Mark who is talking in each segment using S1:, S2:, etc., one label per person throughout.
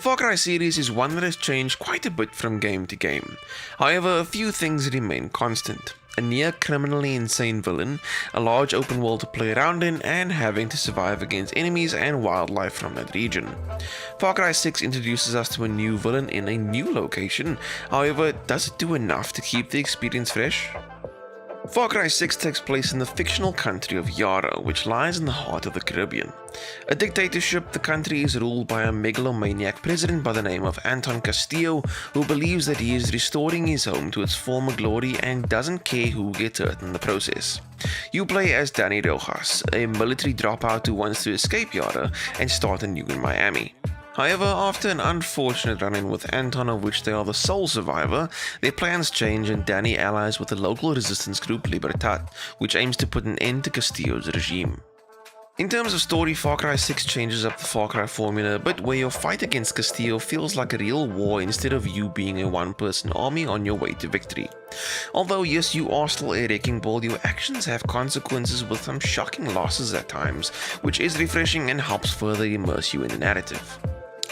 S1: Far Cry series is one that has changed quite a bit from game to game. However, a few things remain constant. A near criminally insane villain, a large open world to play around in, and having to survive against enemies and wildlife from that region. Far Cry 6 introduces us to a new villain in a new location, however, does it do enough to keep the experience fresh? Far Cry 6 takes place in the fictional country of Yara, which lies in the heart of the Caribbean. A dictatorship, the country is ruled by a megalomaniac president by the name of Anton Castillo, who believes that he is restoring his home to its former glory and doesn't care who gets hurt in the process. You play as Danny Rojas, a military dropout who wants to escape Yara and start anew in Miami. However, after an unfortunate run-in with Anton, of which they are the sole survivor, their plans change and Danny allies with the local resistance group BlurryKnight, which aims to put an end to Castillo's regime. In terms of story, Far Cry 6 changes up the Far Cry formula a bit, where your fight against Castillo feels like a real war instead of you being a one-person army on your way to victory. Although yes, you are still a wrecking ball, your actions have consequences with some shocking losses at times, which is refreshing and helps further immerse you in the narrative.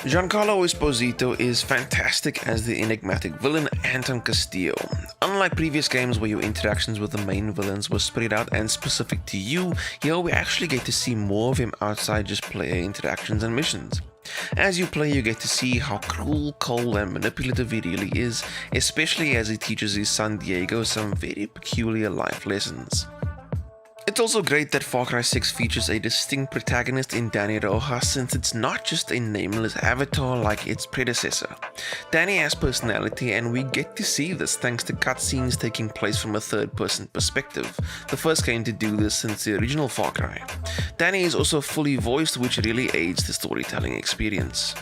S1: Giancarlo Esposito is fantastic as the enigmatic villain Anton Castillo. Unlike previous games where your interactions with the main villains were spread out and specific to you, here we actually get to see more of him outside just player interactions and missions. As you play, you get to see how cruel, cold and manipulative he really is, especially as he teaches his son Diego some very peculiar life lessons. It's also great that Far Cry 6 features a distinct protagonist in Danny Rojas, since it's not just a nameless avatar like its predecessor. Danny has personality, and we get to see this thanks to cutscenes taking place from a third-person perspective, the first game to do this since the original Far Cry. Danny is also fully voiced, which really aids the storytelling experience.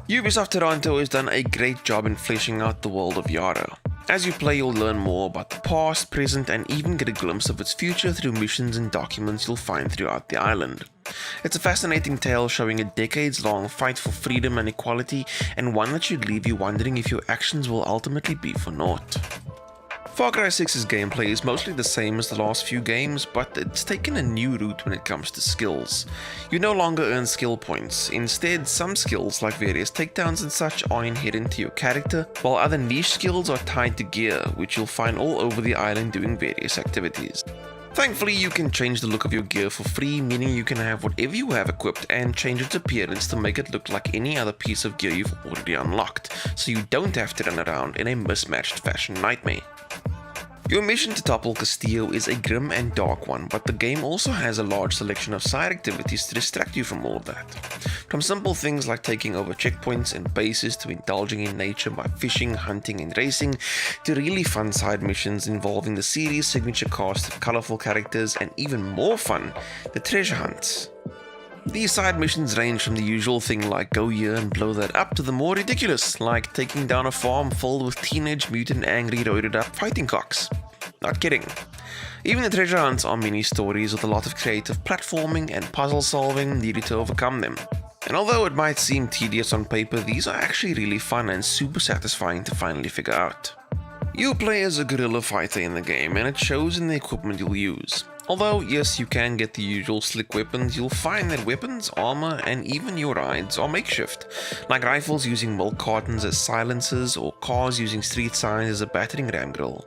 S1: Ubisoft Toronto has done a great job in fleshing out the world of Yara. As you play, you'll learn more about the past, present, and even get a glimpse of its future through missions and documents you'll find throughout the island. It's a fascinating tale showing a decades-long fight for freedom and equality, and one that should leave you wondering if your actions will ultimately be for naught. Far Cry 6's gameplay is mostly the same as the last few games, but it's taken a new route when it comes to skills. You no longer earn skill points. Instead, some skills like various takedowns and such are inherent to your character, while other niche skills are tied to gear, which you'll find all over the island doing various activities. Thankfully, you can change the look of your gear for free, meaning you can have whatever you have equipped and change its appearance to make it look like any other piece of gear you've already unlocked, so you don't have to run around in a mismatched fashion nightmare. Your mission to topple Castillo is a grim and dark one, but the game also has a large selection of side activities to distract you from all of that. From simple things like taking over checkpoints and bases to indulging in nature by fishing, hunting and racing, to really fun side missions involving the series' signature cast of colourful characters, and even more fun, the treasure hunts. These side missions range from the usual thing like go here and blow that up to the more ridiculous, like taking down a farm filled with teenage mutant angry roided up fighting cocks. Not kidding. Even the treasure hunts are mini stories with a lot of creative platforming and puzzle solving needed to overcome them. And although it might seem tedious on paper, these are actually really fun and super satisfying to finally figure out. You play as a guerrilla fighter in the game, and it shows in the equipment you'll use. Although, yes, you can get the usual slick weapons, you'll find that weapons, armor, and even your rides are makeshift, like rifles using milk cartons as silencers or cars using street signs as a battering ram grill.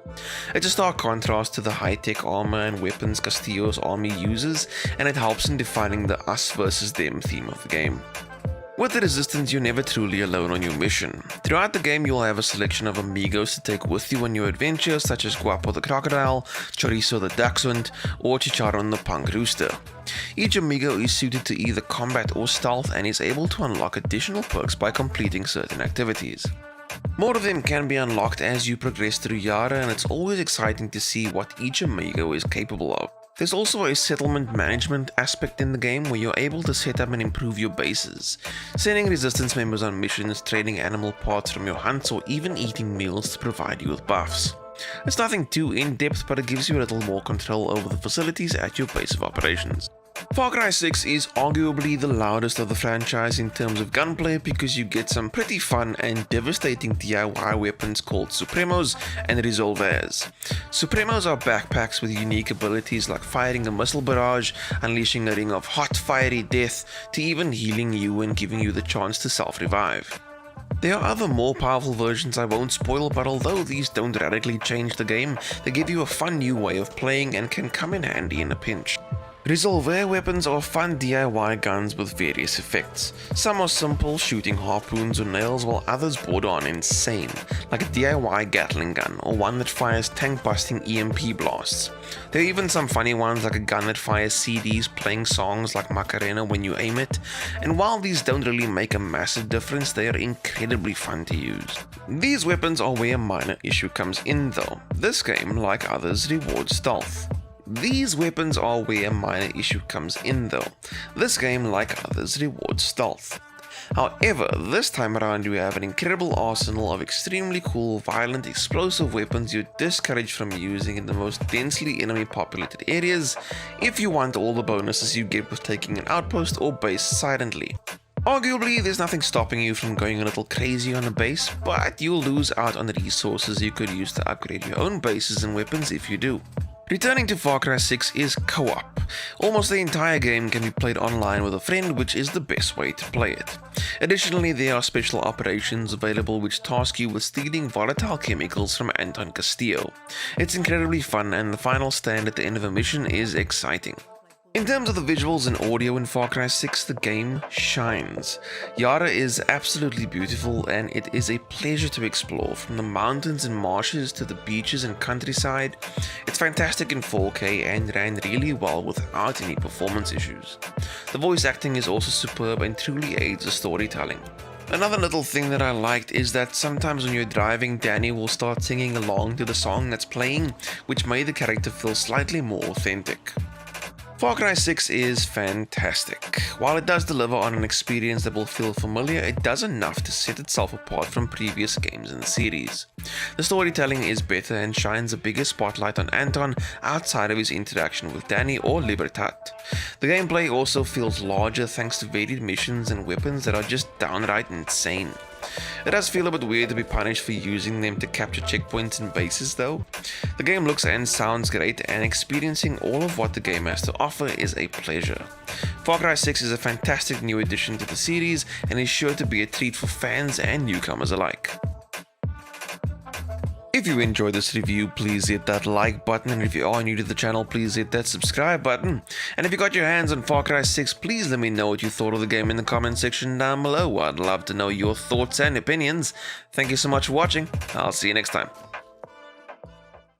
S1: It's a stark contrast to the high-tech armor and weapons Castillo's army uses, and it helps in defining the us versus them theme of the game. With the Resistance, you're never truly alone on your mission. Throughout the game, you'll have a selection of amigos to take with you on your adventures, such as Guapo the Crocodile, Chorizo the Dachshund, or Chicharon the Punk Rooster. Each amigo is suited to either combat or stealth and is able to unlock additional perks by completing certain activities. More of them can be unlocked as you progress through Yara, and it's always exciting to see what each amigo is capable of. There's also a settlement management aspect in the game where you're able to set up and improve your bases, sending resistance members on missions, trading animal parts from your hunts, or even eating meals to provide you with buffs. It's nothing too in-depth, but it gives you a little more control over the facilities at your base of operations. Far Cry 6 is arguably the loudest of the franchise in terms of gunplay because you get some pretty fun and devastating DIY weapons called Supremos and Resolvers. Supremos are backpacks with unique abilities like firing a missile barrage, unleashing a ring of hot fiery death, to even healing you and giving you the chance to self-revive. There are other more powerful versions I won't spoil, but although these don't radically change the game, they give you a fun new way of playing and can come in handy in a pinch. Resolver weapons are fun DIY guns with various effects. Some are simple, shooting harpoons or nails, while others border on insane, like a DIY Gatling gun or one that fires tank-busting EMP blasts. There are even some funny ones like a gun that fires CDs playing songs like Macarena when you aim it, and while these don't really make a massive difference, they are incredibly fun to use. These weapons are where a minor issue comes in though. This game, like others, rewards stealth. These weapons are where a minor issue comes in though. This game, like others, rewards stealth. However, this time around you have an incredible arsenal of extremely cool, violent, explosive weapons you're discouraged from using in the most densely enemy populated areas if you want all the bonuses you get with taking an outpost or base silently. Arguably, there's nothing stopping you from going a little crazy on a base, but you'll lose out on the resources you could use to upgrade your own bases and weapons if you do. Returning to Far Cry 6 is co-op. Almost the entire game can be played online with a friend, which is the best way to play it. Additionally, there are special operations available which task you with stealing volatile chemicals from Anton Castillo. It's incredibly fun, and the final stand at the end of a mission is exciting. In terms of the visuals and audio in Far Cry 6, the game shines. Yara is absolutely beautiful, and it is a pleasure to explore, from the mountains and marshes to the beaches and countryside. It's fantastic in 4K and ran really well without any performance issues. The voice acting is also superb and truly aids the storytelling. Another little thing that I liked is that sometimes when you're driving, Danny will start singing along to the song that's playing, which made the character feel slightly more authentic. Far Cry 6 is fantastic. While it does deliver on an experience that will feel familiar, it does enough to set itself apart from previous games in the series. The storytelling is better and shines a bigger spotlight on Anton outside of his interaction with Danny or Libertad. The gameplay also feels larger thanks to varied missions and weapons that are just downright insane. It does feel a bit weird to be punished for using them to capture checkpoints and bases though. The game looks and sounds great, and experiencing all of what the game has to offer is a pleasure. Far Cry 6 is a fantastic new addition to the series and is sure to be a treat for fans and newcomers alike. If you enjoyed this review, please hit that like button, and if you are new to the channel, please hit that subscribe button. And if you got your hands on Far Cry 6, please let me know what you thought of the game in the comment section down below. I'd love to know your thoughts and opinions. Thank you so much for watching. I'll see you next time.